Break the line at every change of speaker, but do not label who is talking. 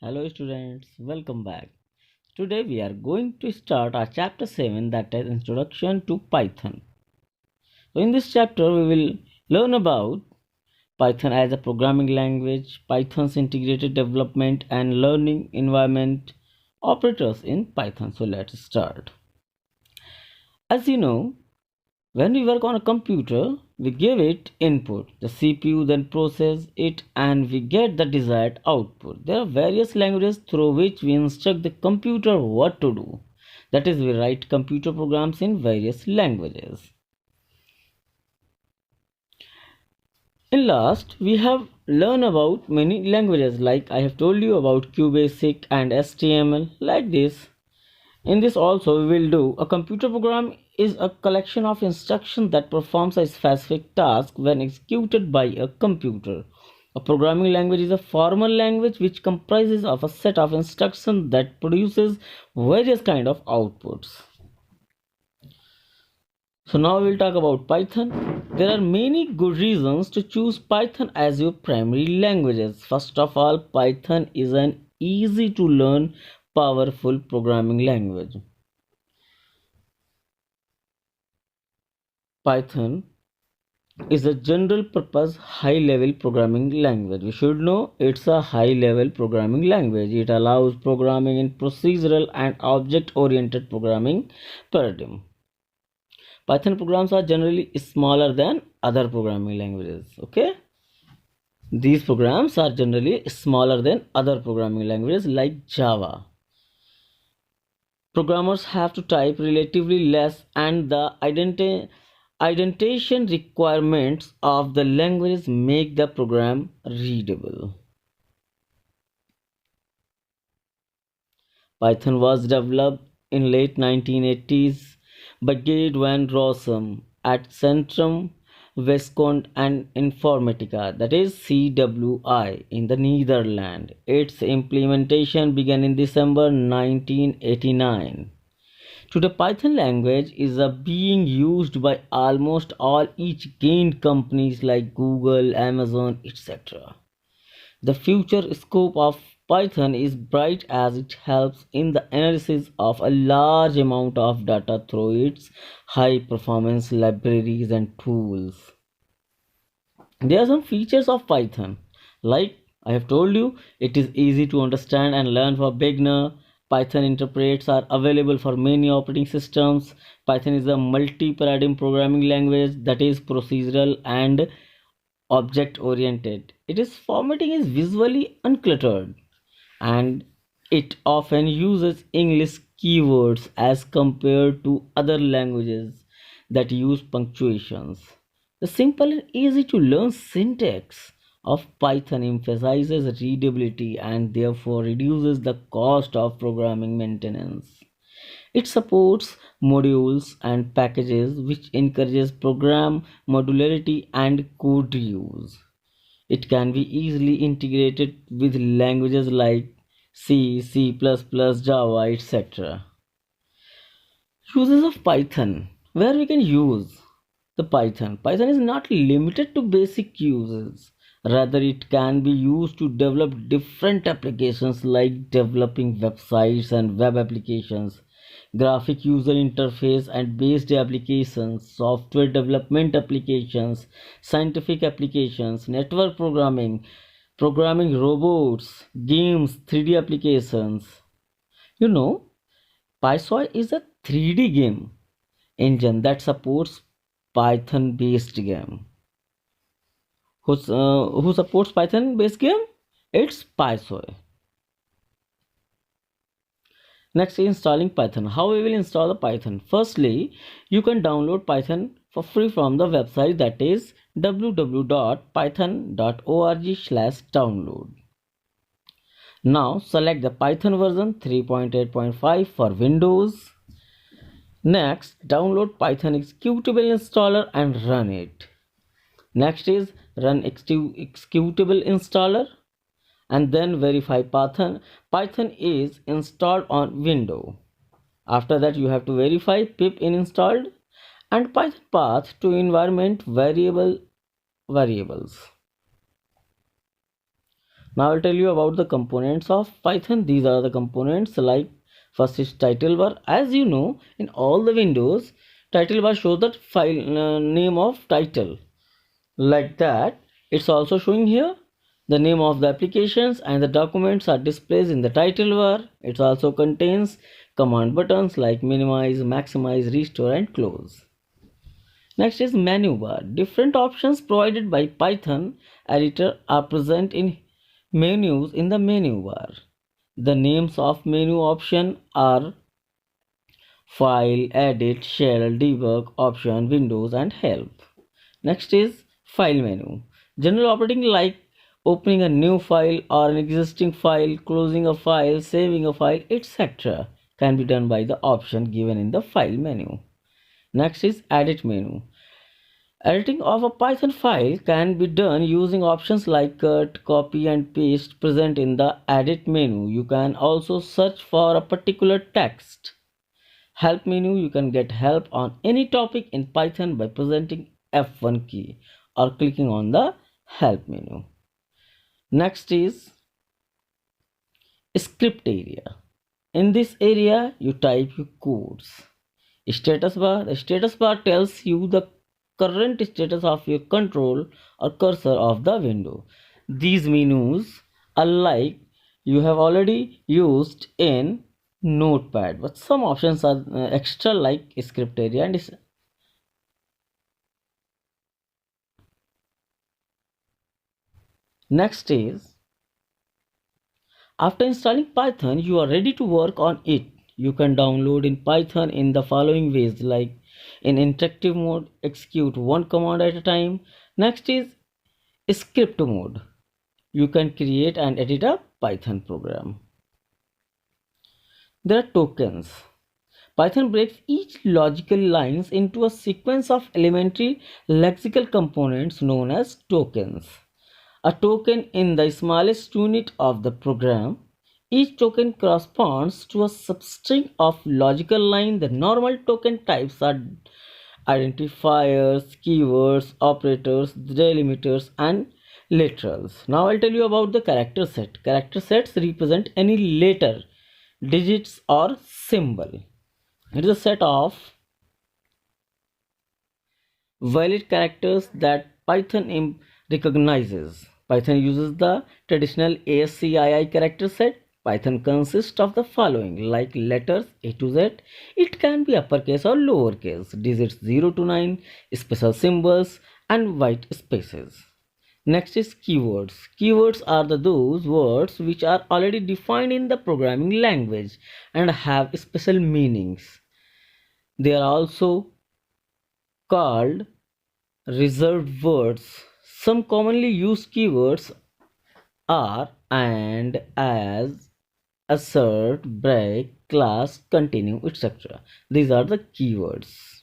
Hello students, welcome back. Today we are going to start our chapter 7, that is Introduction to Python. So in this chapter we will learn about Python as a programming language, Python's integrated development and learning environment, operators in Python. So let's start. As you know, when we work on a computer, we give it input. The CPU then processes it and we get the desired output. There are various languages through which we instruct the computer what to do. That is, we write computer programs in various languages. In last, we have learned about many languages like I have told you about QBasic and HTML like this. In this also we will do a computer program is a collection of instructions that performs a specific task when executed by a computer. A programming language is a formal language which comprises of a set of instructions that produces various kind of outputs. So now we'll talk about Python. There are many good reasons to choose Python as your primary languages. First of all, Python is an easy to learn powerful programming language. Python is a general purpose high level programming language. We should know it's a high level programming language. It allows programming in procedural and object oriented programming paradigm. Python programs are generally smaller than other programming languages. Okay, these programs are generally smaller than other programming languages like Java. Programmers have to type relatively less and the indentation requirements of the languages make the program readable. Python was developed in late 1980s by Gerrit van Rossum at Centrum Wiskunde and Informatica, that is CWI, in the Netherlands. Its implementation began in December 1989. Today, Python language is being used by almost all each gained companies like Google, Amazon, etc. The future scope of Python is bright as it helps in the analysis of a large amount of data through its high performance libraries and tools. There are some features of Python. Like I have told you, it is easy to understand and learn for beginner. Python interprets are available for many operating systems. Python is a multi-paradigm programming language that is procedural and object oriented. Its formatting is visually uncluttered and it often uses English keywords as compared to other languages that use punctuations. The simple and easy to learn syntax of Python emphasizes readability and therefore reduces the cost of programming maintenance. It supports modules and packages which encourages program modularity and code reuse. It can be easily integrated with languages like C, C++, Java, etc. Uses of Python. Where we can use the Python. Python is not limited to basic uses. Rather, it can be used to develop different applications like developing websites and web applications, graphic user interface and based applications, software development applications, scientific applications, network programming, programming robots, games, 3D applications. You know, PySoy is a 3D game engine that supports Python based game. Who supports Python based game? It's PySoy. Next, installing Python. How we will install the Python? Firstly, you can download Python for free from the website, that is www.python.org/download. Now select the Python version 3.8.5 for Windows. Next, download Python executable installer and run it. Next is run executable installer and then verify Python is installed on Windows. After that, you have to verify pip in installed and Python path to environment variables. Now I'll tell you about the components of Python. These are the components like first is title bar. As you know, in all the windows, title bar shows the file name of title. Like that, it's also showing here the name of the applications and the documents are displayed in the title bar. It also contains command buttons like minimize, maximize, restore and close. Next is menu bar. Different options provided by Python editor are present in menus in the menu bar. The names of menu option are file, edit, shell, debug, option, windows and help. Next is file menu. General operating like opening a new file or an existing file, closing a file, saving a file, etc. can be done by the option given in the file menu. Next is edit menu. Editing of a Python file can be done using options like cut, copy and paste present in the edit menu. You can also search for a particular text. Help menu, you can get help on any topic in Python by presenting F1 key or clicking on the help menu. Next is script area. In this area, you type your codes. Status bar. The status bar tells you the current status of your control or cursor of the window. These menus are like you have already used in Notepad, but some options are extra like script area and next is after installing Python, you are ready to work on it. You can download in Python in the following ways like in interactive mode, execute one command at a time. Next is script mode. You can create and edit a Python program. There are tokens. Python breaks each logical lines into a sequence of elementary lexical components known as tokens. A token in the smallest unit of the program. Each token corresponds to a substring of logical line. The normal token types are identifiers, keywords, operators, delimiters, and literals. Now I'll tell you about the character set. Character sets represent any letter, digits, or symbol. It is a set of valid characters that Python recognizes. Python uses the traditional ASCII character set. Python consists of the following like letters A to Z. It can be uppercase or lowercase, digits 0 to 9, special symbols and white spaces. Next is keywords. Keywords are those words which are already defined in the programming language and have special meanings. They are also called reserved words. Some commonly used keywords are and, as, assert, break, class, continue, etc. These are the keywords.